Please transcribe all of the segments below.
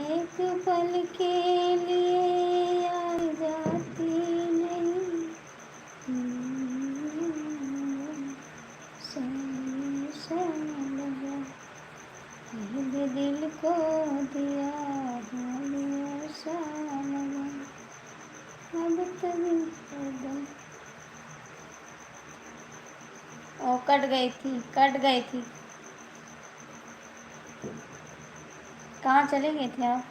एक पल के लिए यार जाती नहीं। लगा भी दिल को दिया सा लगा अब तभी ओ कट गई थी। कहाँ चले गए थे आप?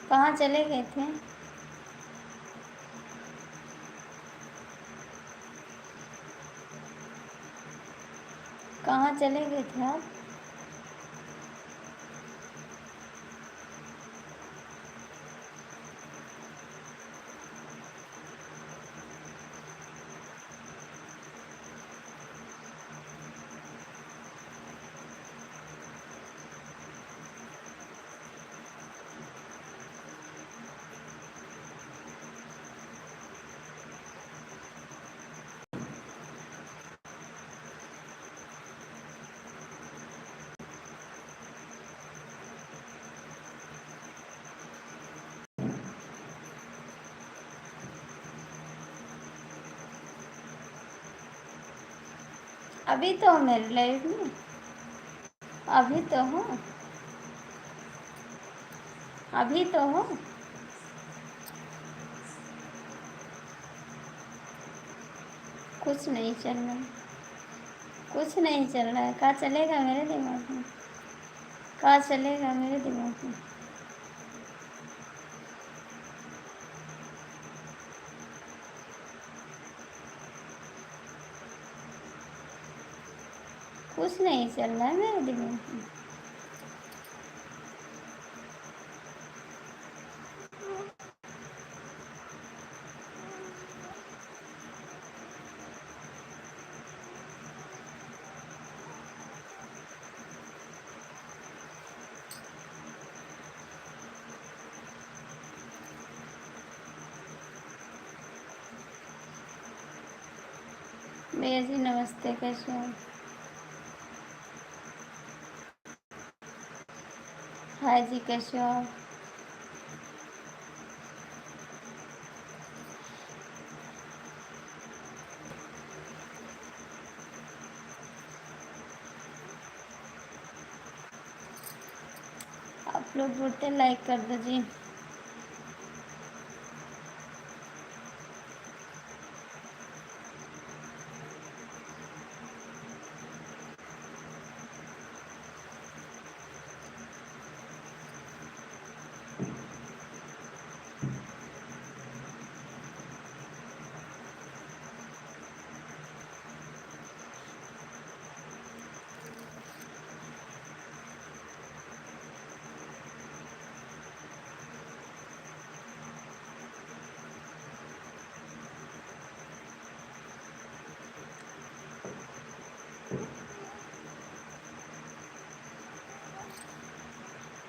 कहाँ चले गए थे? कहाँ चले गए थे आप? अभी तो हो मेरे लाइफ में, अभी तो हो, अभी तो हो। कुछ नहीं चल रहा है, कुछ नहीं चल रहा है। कहाँ चलेगा मेरे दिमाग में? कहाँ चलेगा मेरे दिमाग में? कुछ नहीं चल रहा है मेरे दिमाग में। भैया जी नमस्ते, कैसे हो? हाय जी, कैसे हो आप? आप लोग बोलते लाइक कर दो जी।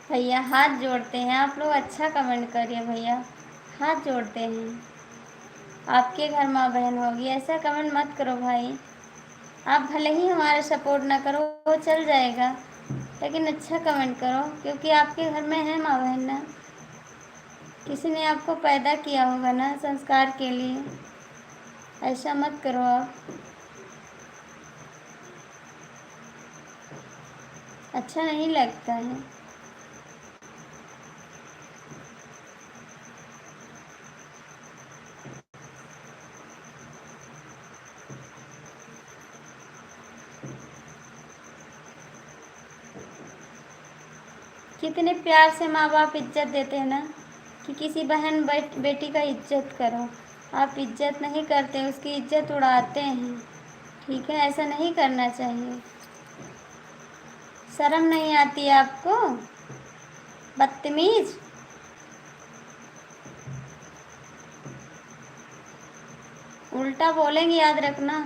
भैया हाथ जोड़ते हैं, आप लोग अच्छा कमेंट करिए भैया, हाथ जोड़ते हैं। आपके घर माँ बहन होगी, ऐसा कमेंट मत करो भाई। आप भले ही हमारा सपोर्ट ना करो, वो चल जाएगा, लेकिन अच्छा कमेंट करो, क्योंकि आपके घर में है माँ बहन ना। किसी ने आपको पैदा किया होगा ना संस्कार के लिए। ऐसा मत करो आप, अच्छा नहीं लगता है। कितने प्यार से माँ बाप इज्जत देते हैं ना, कि किसी बहन बेटी का इज्जत करो। आप इज्जत नहीं करते, उसकी इज्जत उड़ाते हैं। ठीक है, ऐसा नहीं करना चाहिए। शर्म नहीं आती है आपको? बदतमीज। उल्टा बोलेंगे, याद रखना।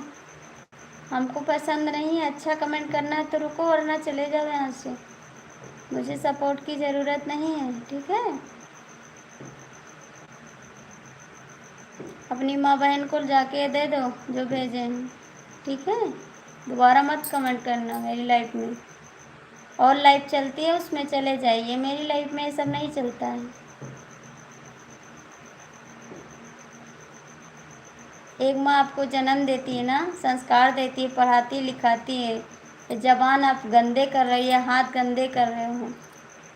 हमको पसंद नहीं है, अच्छा कमेंट करना है तो रुको, वरना चले जाओ यहाँ से। मुझे सपोर्ट की ज़रूरत नहीं है, ठीक है? अपनी माँ बहन को जाके दे दो जो भेजे हैं, ठीक है? दोबारा मत कमेंट करना मेरी लाइफ में। और लाइव चलती है उसमें चले जाइए, मेरी लाइफ में ये सब नहीं चलता है। एक माँ आपको जन्म देती है ना, संस्कार देती है, पढ़ाती लिखाती है, जबान आप गंदे कर रही है, हाथ गंदे कर रहे हो,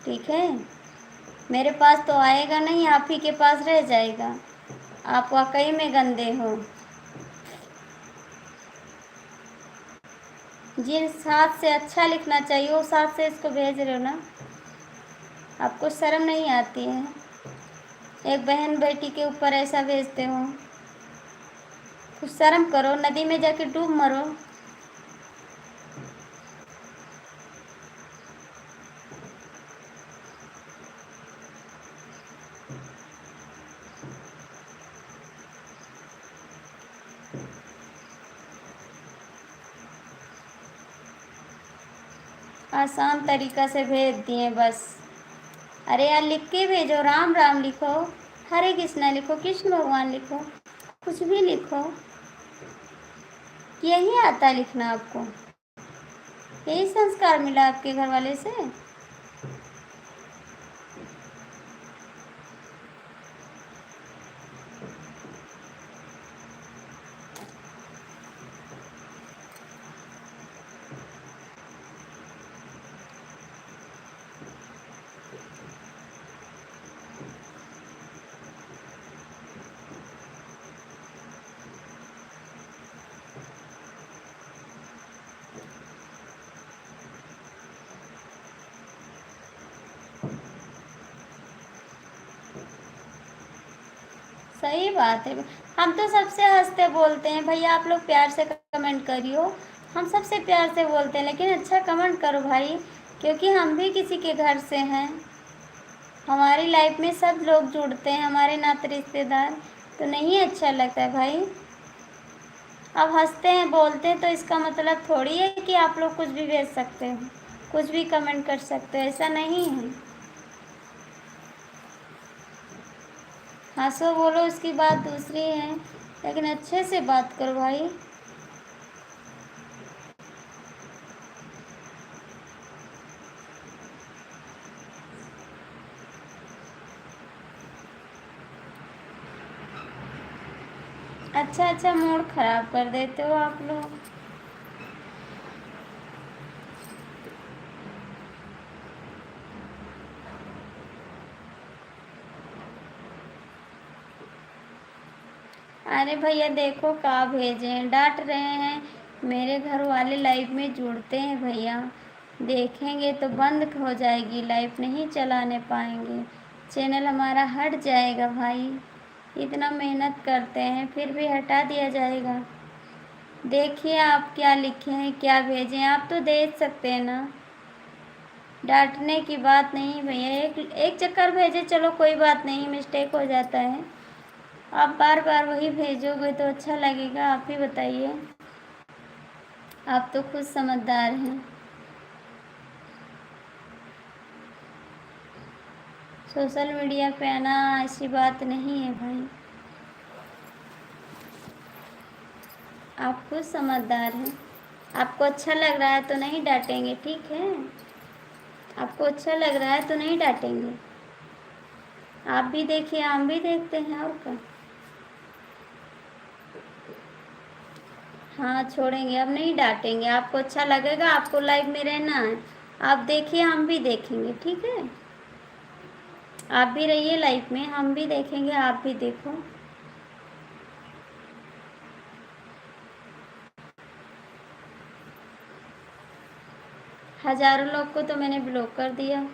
ठीक है। मेरे पास तो आएगा नहीं, आप ही के पास रह जाएगा। आप वाकई में गंदे हो। जिस हाथ से अच्छा लिखना चाहिए उस हाथ से इसको भेज रहे हो ना, आपको शर्म नहीं आती है? एक बहन बेटी के ऊपर ऐसा भेजते हो, कुछ शर्म करो, नदी में जाके डूब मरो। आसान तरीका से भेज दिए बस। अरे यार लिख के भेजो, राम राम लिखो, हरे कृष्णा लिखो, कृष्ण भगवान लिखो, कुछ भी लिखो। यही आता है लिखना आपको? यही संस्कार मिला आपके घर वाले से? सही बात है। हम तो सबसे हंसते बोलते हैं भैया, आप लोग प्यार से कमेंट करियो। हम सबसे प्यार से बोलते हैं, लेकिन अच्छा कमेंट करो भाई, क्योंकि हम भी किसी के घर से हैं। हमारी लाइफ में सब लोग जुड़ते हैं, हमारे नाते रिश्तेदार, तो नहीं अच्छा लगता है भाई। अब हंसते हैं बोलते हैं तो इसका मतलब थोड़ी है कि आप लोग कुछ भी भेज सकते हो, कुछ भी कमेंट कर सकते हो, ऐसा नहीं है। हंसो बोलो उसकी बात दूसरी है, लेकिन अच्छे से बात करो भाई। अच्छा अच्छा मूड खराब कर देते हो आप लोग। अरे भैया देखो क्या भेजे हैं, डांट रहे हैं। मेरे घर वाले लाइव में जुड़ते हैं भैया, देखेंगे तो बंद हो जाएगी, लाइव नहीं चलाने पाएंगे, चैनल हमारा हट जाएगा भाई। इतना मेहनत करते हैं फिर भी हटा दिया जाएगा। देखिए आप क्या लिखे हैं, क्या भेजे हैं, आप तो देख सकते हैं ना। डांटने की बात नहीं भैया, एक एक चक्कर भेजे, चलो कोई बात नहीं, मिस्टेक हो जाता है। आप बार बार वही भेजोगे तो अच्छा लगेगा? आप ही बताइए। आप तो खुद समझदार हैं। सोशल मीडिया पे आना ऐसी बात नहीं है भाई, आप खुद समझदार हैं। आपको अच्छा लग रहा है तो नहीं डांटेंगे, ठीक है? आपको अच्छा लग रहा है तो नहीं डांटेंगे। आप भी देखिए, हम भी देखते हैं, और क्या। हाँ छोड़ेंगे, अब नहीं डांटेंगे। आपको अच्छा लगेगा, आपको लाइव में रहना है, आप देखिए, हम भी देखेंगे, ठीक है? आप भी रहिए लाइफ में, हम भी देखेंगे, आप भी देखो। हज़ारों लोग को तो मैंने ब्लॉक कर दिया,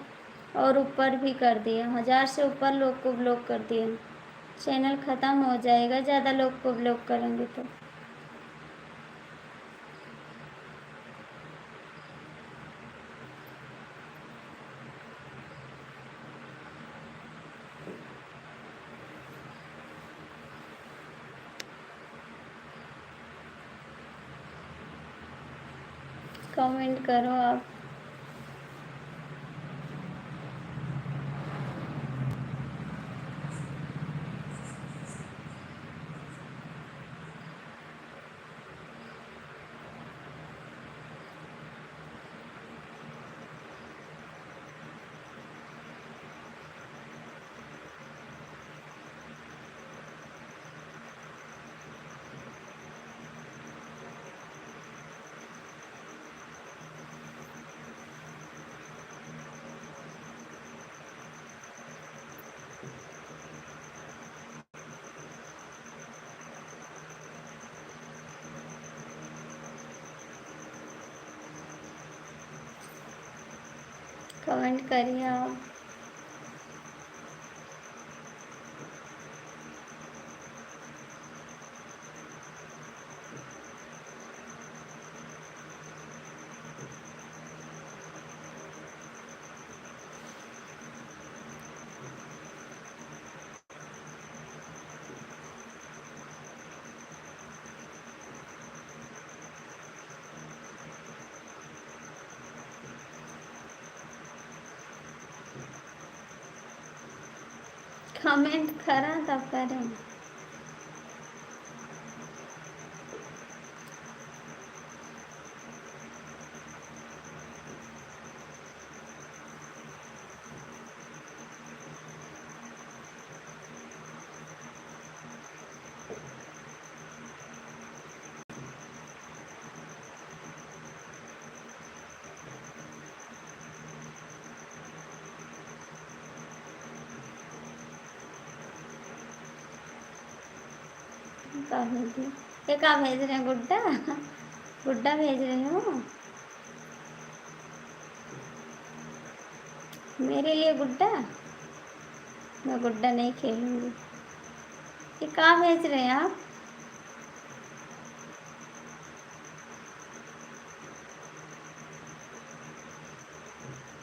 और ऊपर भी कर दिया, 1000 से ऊपर लोग को ब्लॉक कर दिया। चैनल ख़त्म हो जाएगा ज़्यादा लोग को ब्लॉक करेंगे तो। कमेंट करो आप। कमेंट करिए आप। कमेंट करा तब करें। क्या भेज दिया? ये क्या भेज रहे हैं? गुड्डा गुड्डा भेज रहे हो मेरे लिए गुड्डा? मैं गुड्डा नहीं खेलूंगी। ये क्या भेज रहे हैं आप?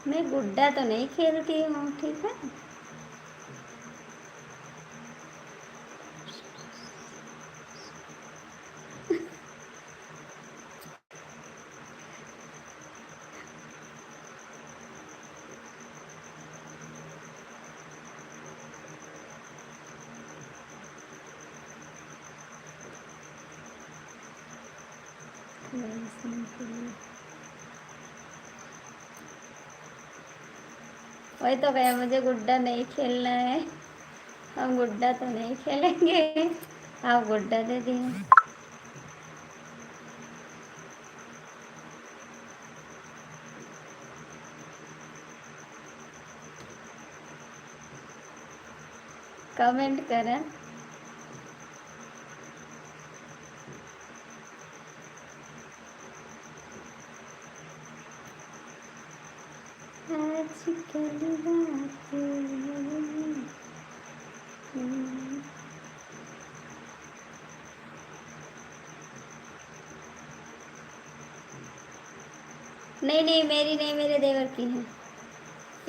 मैं गुड्डा तो नहीं खेलती हूँ, ठीक है। वही तो कहा, मुझे गुड्डा नहीं खेलना है। हम गुड्डा तो नहीं खेलेंगे। आप गुड्डा दे दिए। कमेंट करें। आजकल नहीं नहीं, मेरी नहीं, मेरे देवर की है।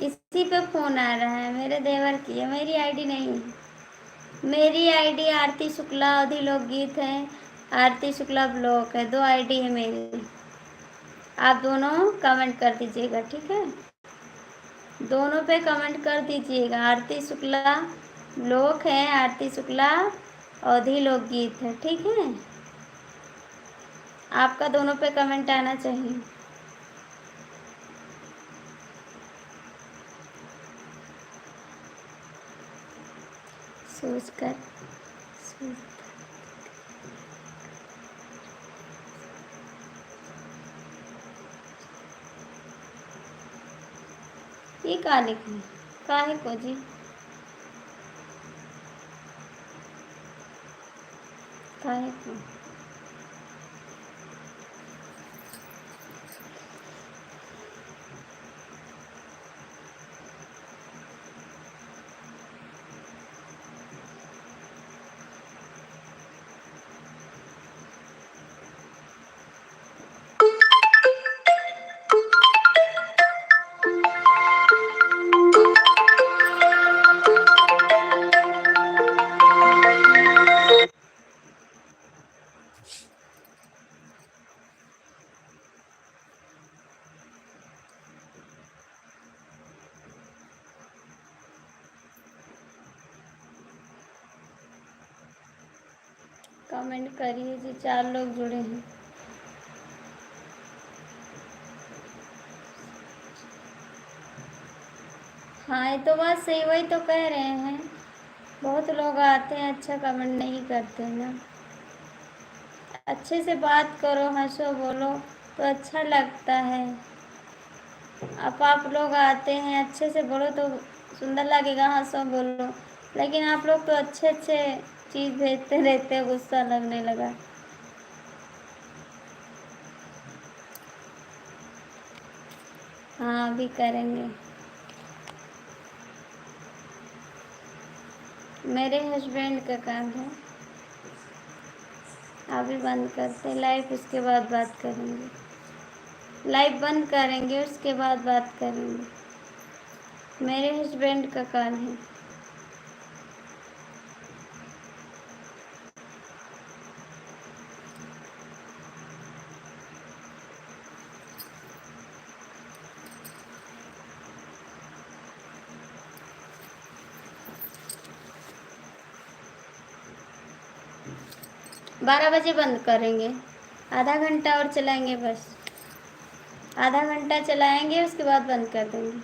इसी पे फोन आ रहा है, मेरे देवर की है, मेरी आईडी नहीं है। मेरी आईडी आरती शुक्ला अवधि लोकगीत है, आरती शुक्ला ब्लॉक है, 2 आईडी है मेरी। आप दोनों कमेंट कर दीजिएगा, ठीक है। दोनों पे कमेंट कर दीजिएगा। आरती शुक्ला ब्लॉक है, आरती शुक्ला अवधि लोकगीत है, ठीक है। आपका दोनों पे कमेंट आना चाहिए। सोच कर ये का लिखी? काहे को जी? काहे को? कमेंट करिए जी, 4 लोग जुड़े हैं। हाँ, ये तो बात सही, वही तो कह रहे हैं। बहुत लोग आते हैं, अच्छा कमेंट नहीं करते ना। अच्छे से बात करो, हंसो, बोलो तो अच्छा लगता है। अब आप लोग आते हैं, अच्छे से बोलो तो सुंदर लगेगा, हंसो, बोलो। लेकिन आप लोग तो अच्छे अच्छे चीज़ भेजते रहते हो, गुस्सा लगने लगा। हाँ, अभी करेंगे। मेरे हस्बैंड का काम है। अभी बंद करते लाइव, उसके बाद बात करेंगे। लाइव बंद करेंगे, उसके बाद बात करेंगे। मेरे हस्बैंड का कॉल है। 12 बजे बंद करेंगे। आधा घंटा और चलाएंगे बस। आधा घंटा चलाएंगे, उसके बाद बंद कर देंगे।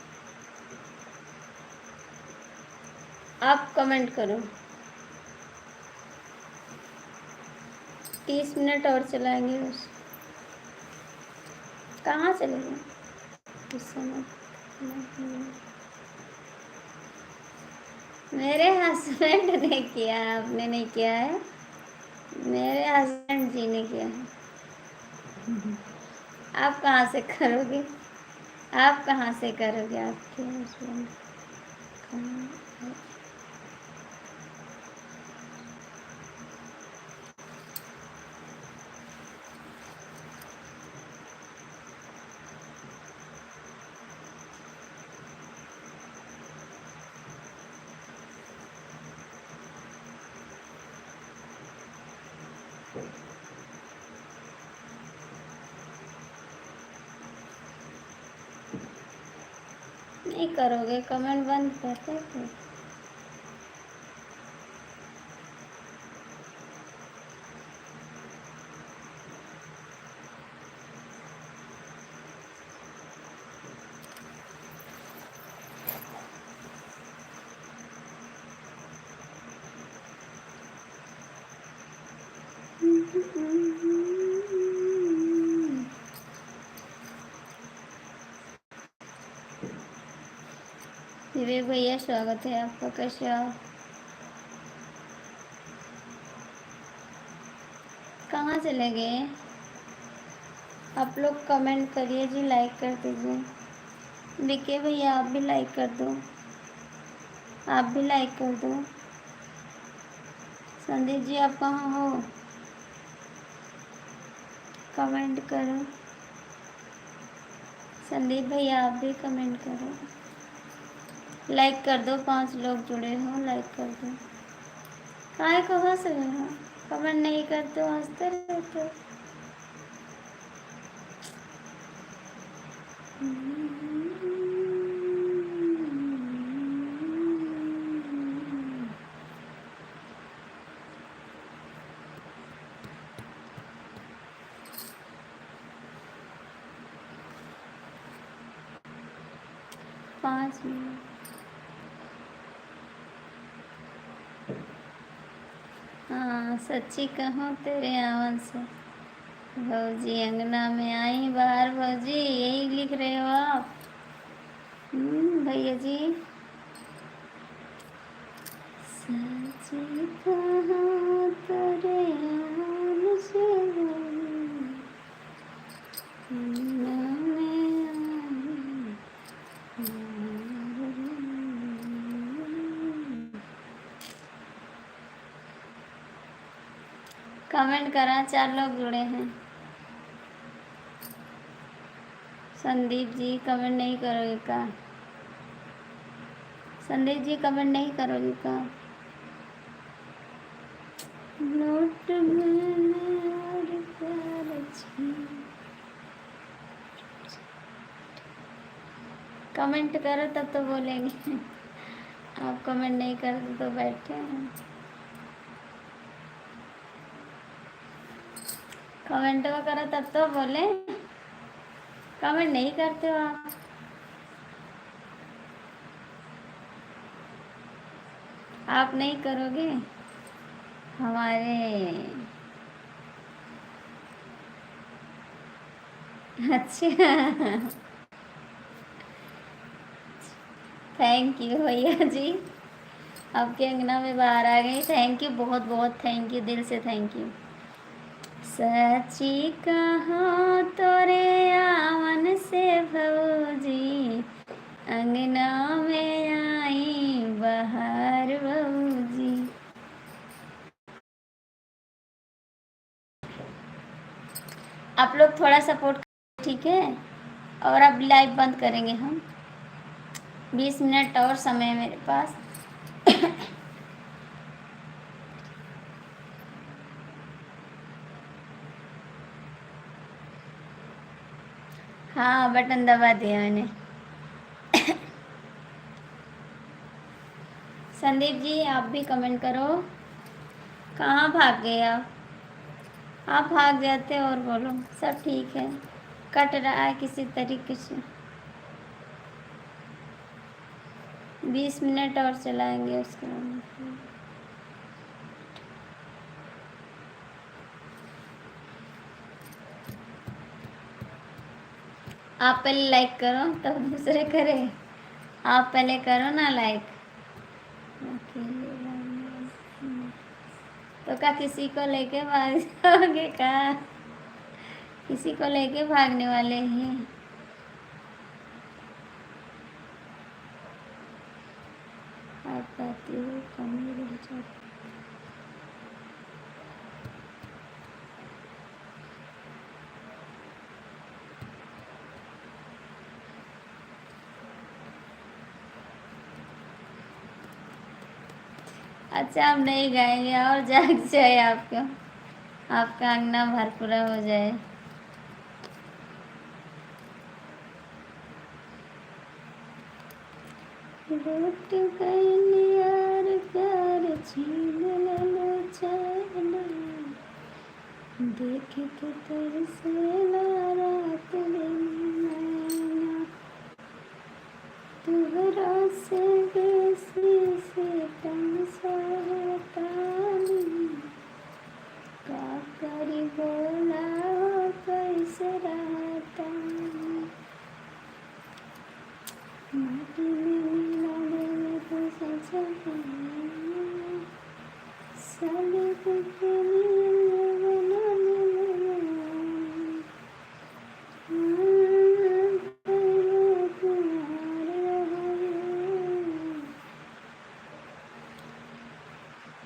आप कमेंट करो। 30 मिनट और चलाएंगे बस। कहाँ चले गए इस समय? मेरे हस्बैंड ने किया, आपने नहीं किया है। मेरे हस्बैंड जी ने किया है। आप कहाँ से करोगे? आप कहाँ से करोगे? आपके हस्बैंड कहाँ? नहीं करोगे? कमेंट बंद करते थे। विवेक भैया स्वागत है आपका। कैसे हो? कहाँ चले गए? आप लोग कमेंट करिए जी, लाइक कर दीजिए। विके भैया आप भी लाइक कर दो। आप भी लाइक कर दो। संदीप जी आप कहाँ हो? कमेंट करो। संदीप भैया आप भी कमेंट करो। लाइक कर दो। 5 लोग जुड़े हो, लाइक कर दो। काहे को हंस रहे हो? कमेंट नहीं करते हो, हंसते रहते हो। पाँच मिनट। हाँ सच्ची कहूँ तेरे आवाज़ से। भौजी अंगना में आई बाहर। भौजी यही लिख रहे हो आप? भैया जी। सच्ची कहूँ तेरे आवाज़ से अंगना में आई। कमेंट करा। 4 लोग जुड़े हैं। संदीप जी कमेंट नहीं करोगे का? संदीप जी कमेंट नहीं करोगे का? नोट मैंने और प्यार छीन। कमेंट करो तब तो बोलेंगे। आप कमेंट नहीं करते तो बैठे हैं। कमेंट करो तब तो बोले। कमेंट नहीं करते हो आप। आप नहीं करोगे हमारे। अच्छा थैंक यू भैया जी। आपके अंगना में बाहर आ गई। थैंक यू, बहुत बहुत थैंक यू, दिल से थैंक यू। सच्ची कहाँ तोरे आवन से भौजी अंगना में आई बाहर भौजी। थोड़ा सपोर्ट, ठीक है। और अब लाइव बंद करेंगे हम, 20 मिनट और समय है मेरे पास। हाँ, बटन दबा दिया मैंने। संदीप जी आप भी कमेंट करो। कहाँ भाग गए आप भाग जाते और बोलो सब ठीक है। कट रहा है किसी तरीके से। 20 मिनट और चलाएंगे उसके बाद। आप पहले लाइक करो तब दूसरे करे। आप पहले करो ना लाइक। तो क्या किसी को लेके भाग जाओगे? क्या किसी को लेके भागने वाले हैं? आप आती हो कमी रह जाती। अच्छा हम नहीं गाएंगे और जाग जाए आपको, आपका अंगना भरपूरा हो जाए। लौट गए यार प्यार छीन लो चैन, देख के तरसे रात दिन नैना, तुहरा से बेसी से तन सहतानी, का करी बोला हो कैसे रहतानी, माटी में मिला देवे तो सचा साले के लिए बना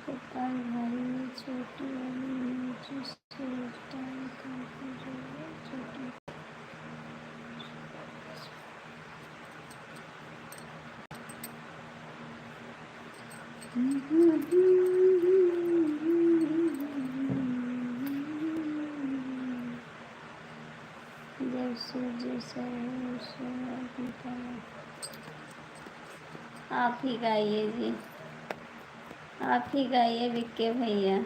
गोपाल भाई छोटी वाली जिससे टाइम छोटी। जब सूर्य से आप ही गाइए जी, आप ही गाइए विक्के भैया।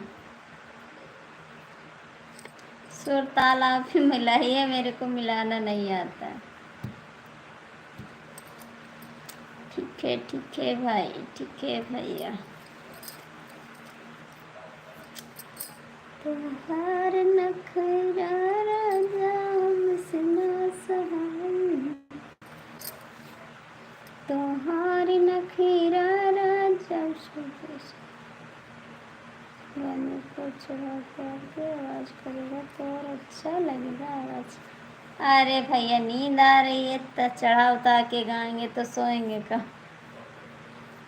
सुर ताल आप ही मिलाइए, मेरे को मिलाना नहीं आता। ठीक है भाई, ठीक है भैया। तुम्हार नखरा राजा हमसे ना सहाय, तुम्हारी नखरा राजा गाने को चढ़ा करके आवाज करेगा तो और अच्छा लगेगा आवाज। अरे भैया नींद आ रही है तो चढ़ा उतार के गाएंगे तो सोएंगे का।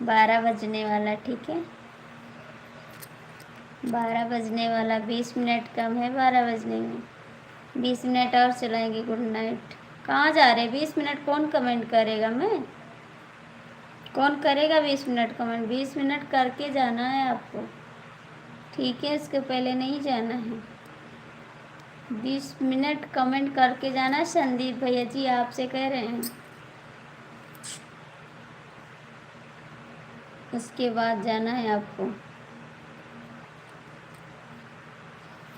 12 बजने वाला, ठीक है 12 बजने वाला, 20 मिनट कम है 12 बजने में। 20 मिनट और चलाएंगे। Good night. कहाँ जा रहे 20 मिनट? कौन कमेंट करेगा? मैं कौन करेगा 20 मिनट कमेंट? 20 मिनट करके जाना है आपको, ठीक है इसके पहले नहीं जाना है। 20 मिनट कमेंट करके जाना। संदीप भैया जी आपसे कह रहे हैं, उसके बाद जाना है आपको।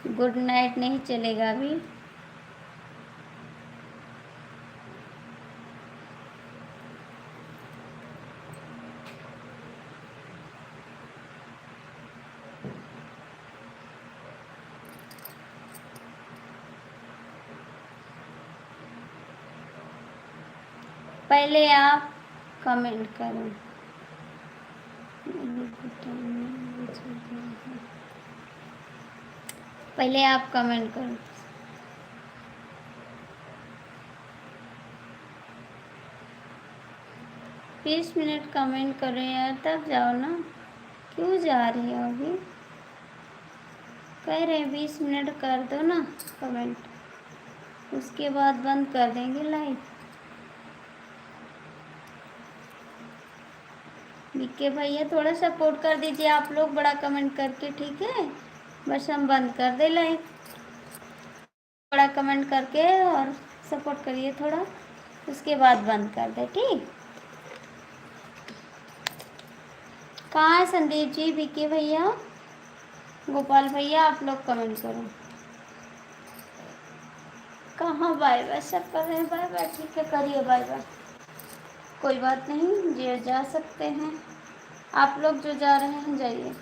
गुड नाइट नहीं चलेगा अभी। पहले आप कमेंट करो। पहले आप कमेंट करो। बीस मिनट कमेंट करो यार, तब जाओ ना। क्यों जा रही हो अभी? कह रहे 20 मिनट कर दो ना कमेंट। उसके बाद बंद कर देंगे लाइव। बीके भैया थोड़ा सपोर्ट कर दीजिए आप लोग बड़ा कमेंट करके, ठीक है। बस हम बंद कर दे लाइव, बड़ा कमेंट करके और सपोर्ट करिए थोड़ा, उसके बाद बंद कर दे, ठीक। कहाँ है संदीप जी, बीके भैया, गोपाल भैया, आप लोग कमेंट करो। कहाँ बाय बाय सब कर रहे हैं, बाय बाय, ठीक है करिए बाय बाय, कोई बात नहीं, जो जा सकते हैं आप लोग, जो जा रहे हैं जाइए।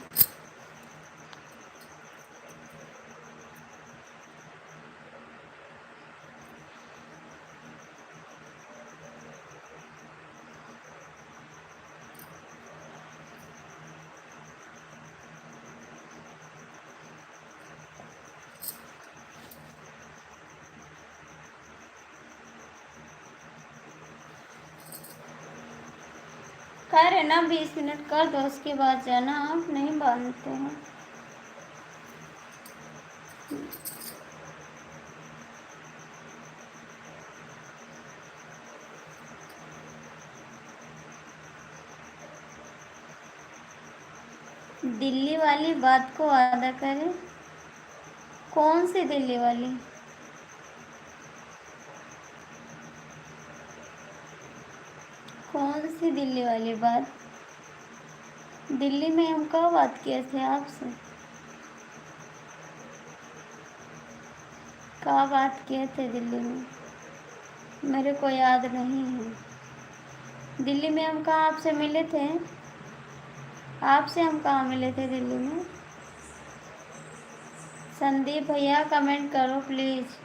कह रहे ना 20 मिनट कर दो, उसके बाद जाना, आप नहीं बांधते हैं। दिल्ली वाली बात को अदा करें। कौन सी दिल्ली वाली? कौन सी दिल्ली वाली बात? दिल्ली में हम कब बात किए थे आपसे? कब बात किए थे दिल्ली में? मेरे को याद नहीं है। दिल्ली में हम कहाँ आपसे मिले थे? आपसे हम कहाँ मिले थे दिल्ली में? संदीप भैया कमेंट करो प्लीज़।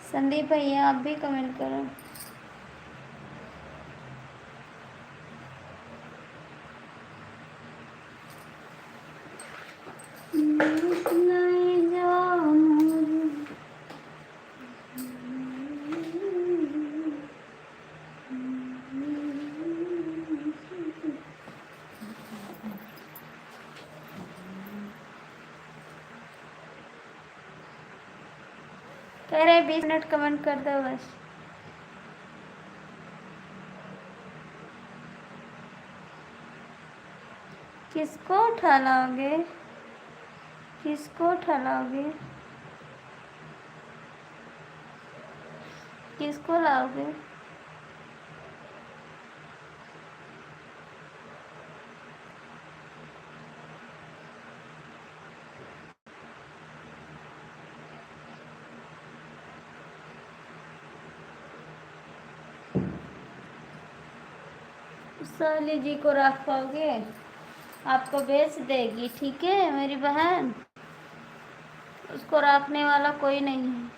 संदीप भैया आप भी कमेंट करो। कह रहे 20 मिनट कमेंट कर दो बस। किसको उठा लाओगे? किसको उठा लाओगे? किसको लाओगे? साली जी को रख पाओगे? आपको बेच देगी, ठीक है मेरी बहन, उसको रखने वाला कोई नहीं है।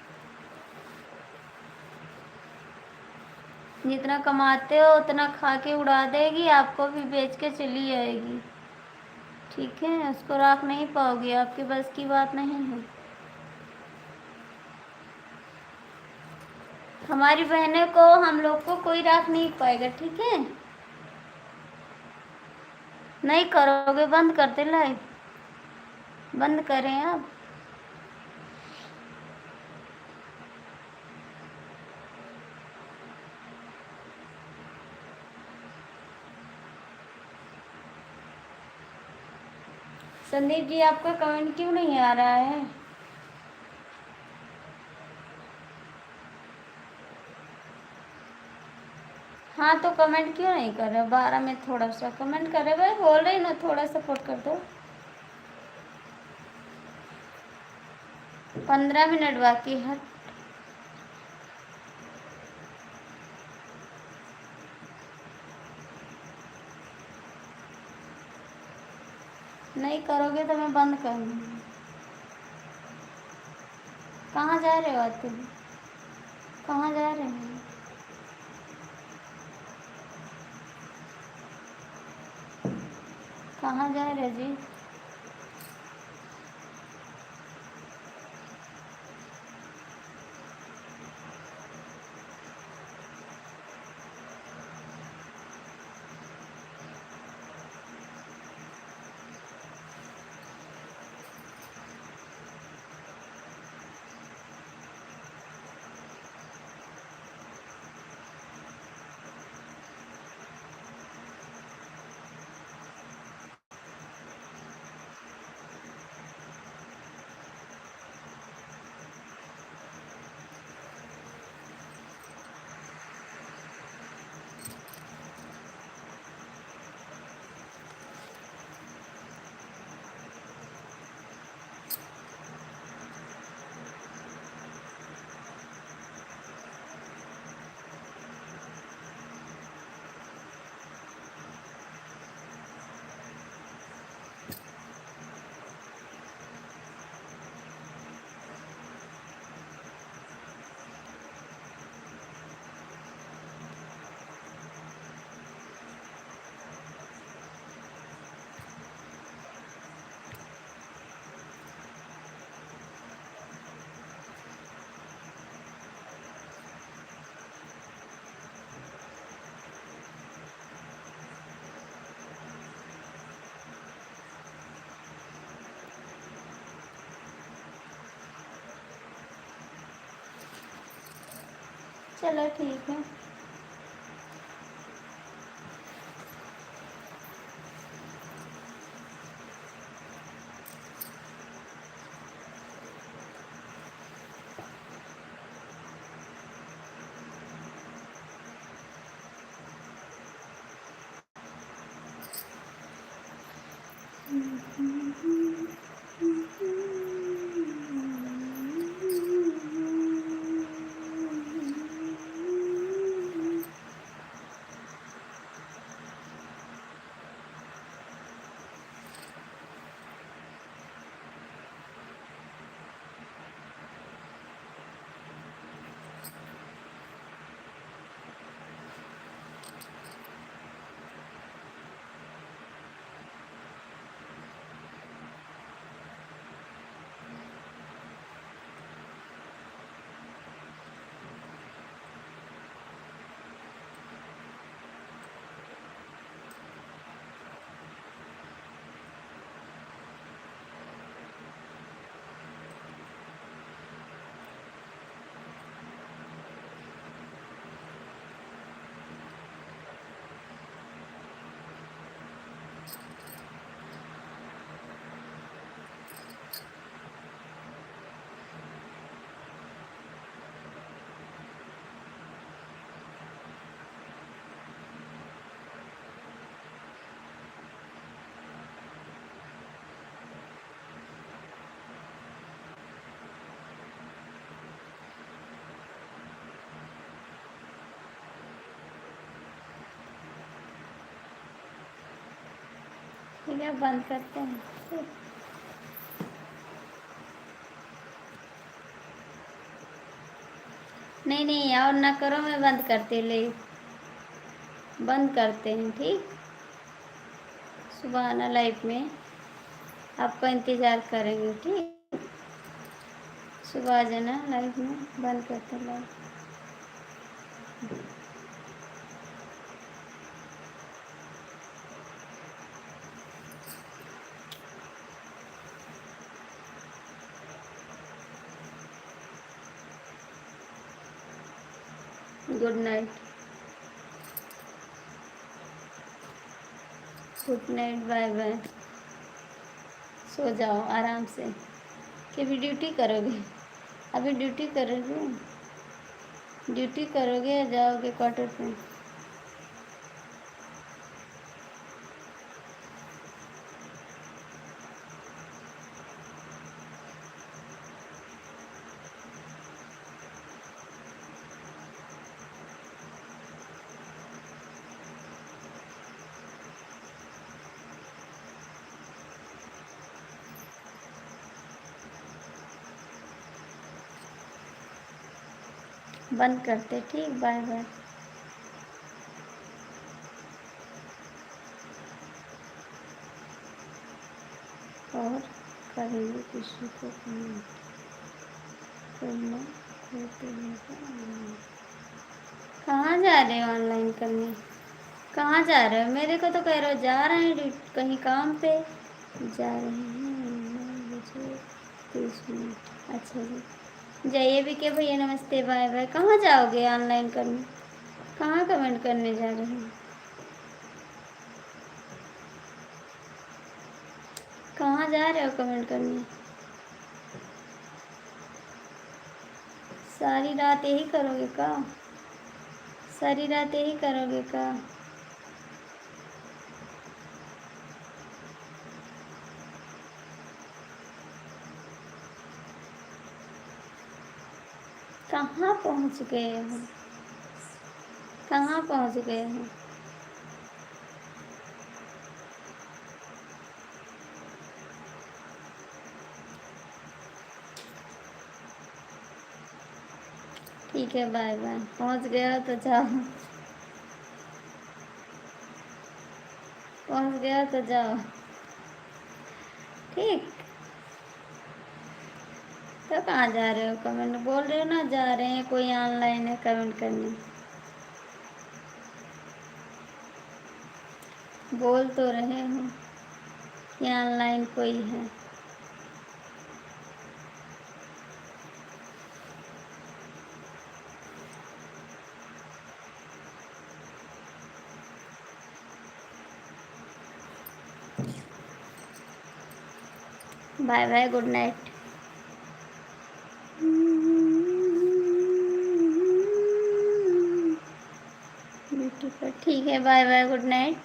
जितना कमाते हो उतना खा के उड़ा देगी, आपको भी बेच के चली जाएगी, ठीक है। उसको रख नहीं पाओगे, आपके बस की बात नहीं है। हमारी बहनें को, हम लोग को कोई रख नहीं पाएगा, ठीक है। नहीं करोगे? बंद कर दे लाइव, बंद करें आप। संदीप जी आपका कमेंट क्यों नहीं आ रहा है? हाँ तो कमेंट क्यों नहीं कर रहे? 12 में थोड़ा सा कमेंट कर रहे भाई, बोल रही ना थोड़ा सपोर्ट कर दो। 15 मिनट बाकी है। नहीं करोगे तो मैं बंद कर दूँगी। कहाँ जा रहे हो आज तुम? कहाँ जा रहे हो? कहाँ जा रहे जी? चलो ठीक है। ठीक है, बंद करते हैं। नहीं नहीं, और ना करो, मैं बंद करते ले बंद करते हैं। ठीक, सुबह आना लाइफ में, आपका इंतज़ार करेंगे। ठीक, सुबह आ जाना लाइफ में, बंद करते life. Good night. Good night, bye bye. सो जाओ आराम से। कि भी ड्यूटी करोगे? अभी ड्यूटी करोगे? ड्यूटी करोगे या जाओगे क्वार्टर पे? बंद करते। ठीक, बाय बाय। और करेंगे किसी को करना होते हैं। कहाँ जा रहे हो ऑनलाइन करने? कहाँ जा रहे हो? मेरे को तो कह रहे हो जा रहे हैं कहीं काम पे। जा रहे हैं 9 बजे 30 मिनट। अच्छा जी, जाइए भी के भैया, नमस्ते, बाय बाय। कहाँ जाओगे ऑनलाइन करने? कहाँ कमेंट करने जा रहे हैं? कहाँ जा रहे हो कमेंट करने? सारी रात यही करोगे का? सारी रात यही करोगे का? कहाँ पहुँच गए हो? कहाँ पहुँच गए हो? ठीक है, बाय बाय। पहुँच गया हो तो जाओ। पहुँच गया तो जाओ। ठीक, तो कहाँ जा रहे हो? कमेंट बोल रहे हो ना, जा रहे हैं कोई ऑनलाइन है कमेंट करने। बोल तो रहे हो कि ऑनलाइन कोई है। Bye bye, good night. ठीक है, बाय बाय, गुड नाइट।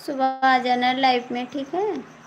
सुबह आ जाना लाइफ में, ठीक है।